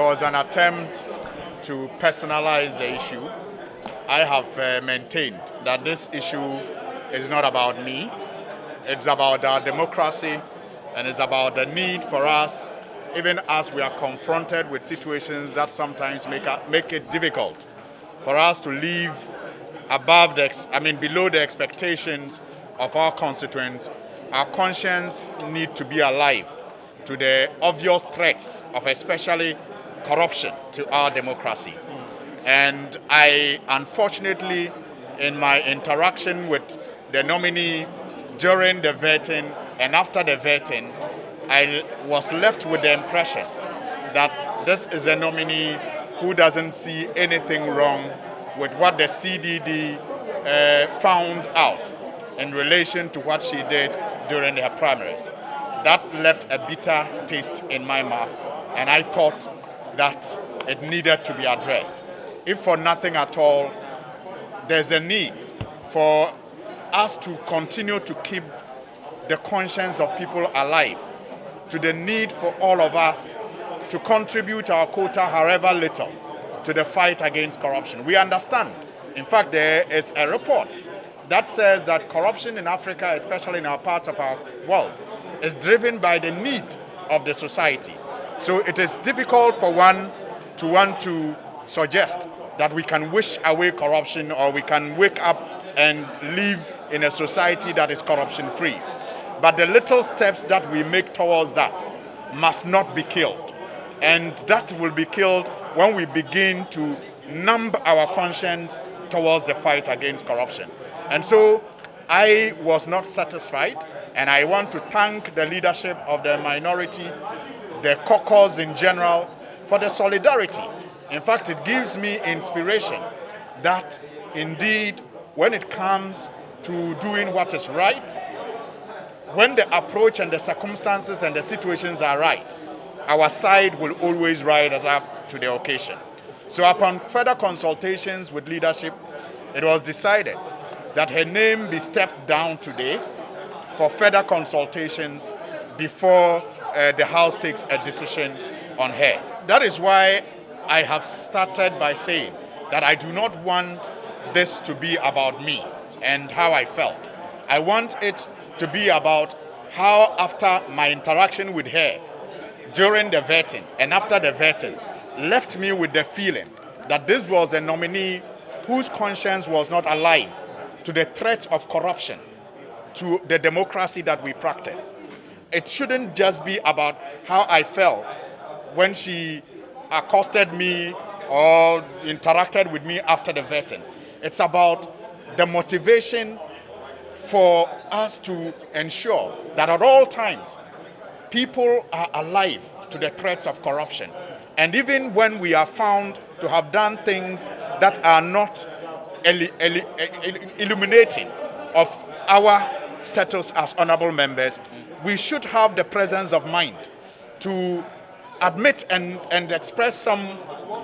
was an attempt to personalize the issue. I have maintained that this issue is not about me. It's about our democracy, and it's about the need for us, even as we are confronted with situations that sometimes make it difficult for us to live below the expectations of our constituents. Our conscience need to be alive to the obvious threats of especially corruption to our democracy. And I, unfortunately, in my interaction with the nominee during the vetting and after the vetting, I was left with the impression that this is a nominee who doesn't see anything wrong with what the CDD found out in relation to what she did during her primaries. That left a bitter taste in my mouth, and I thought that it needed to be addressed. If for nothing at all, there's a need for us to continue to keep the conscience of people alive, to the need for all of us to contribute our quota, however little, to the fight against corruption. We understand. In fact, there is a report that says that corruption in Africa, especially in our part of our world, is driven by the need of the society. So it is difficult for one to want to suggest that we can wish away corruption, or we can wake up and live in a society that is corruption-free. But the little steps that we make towards that must not be killed. And that will be killed when we begin to numb our conscience towards the fight against corruption. And so I was not satisfied, and I want to thank the leadership of the minority, the caucus in general, for the solidarity. In fact, it gives me inspiration that indeed, when it comes to doing what is right, when the approach and the circumstances and the situations are right, our side will always rise up to the occasion. So upon further consultations with leadership, it was decided that her name be stepped down today for further consultations before the House takes a decision on her. That is why I have started by saying that I do not want this to be about me and how I felt. I want it to be about how, after my interaction with her during the vetting and after the vetting, left me with the feeling that this was a nominee whose conscience was not alive to the threat of corruption, to the democracy that we practice. It shouldn't just be about how I felt when she accosted me or interacted with me after the vetting. It's about the motivation for us to ensure that at all times people are alive to the threats of corruption. And even when we are found to have done things that are not illuminating of our status as honorable members, we should have the presence of mind to admit and express some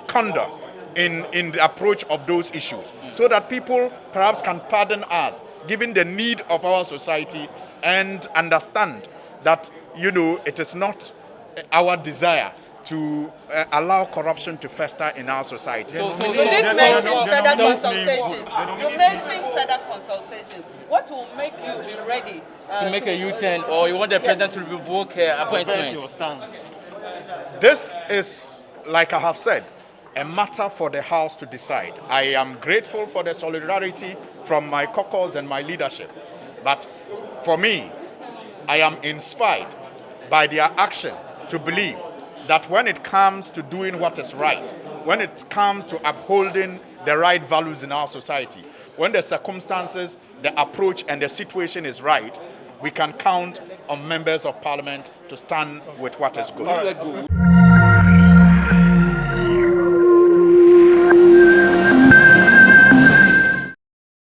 candor in the approach of those issues, so that people perhaps can pardon us, given the need of our society, and understand that, it is not our desire to allow corruption to fester in our society. You did mention further consultations. You mentioned further consultations. What will make you be ready to make a U-turn, or you want the president to revoke her appointment? This is, like I have said, a matter for the House to decide. I am grateful for the solidarity from my caucus and my leadership. But for me, I am inspired by their action to believe that when it comes to doing what is right, when it comes to upholding the right values in our society, when the circumstances, the approach, and the situation is right, we can count on members of parliament to stand with what is good.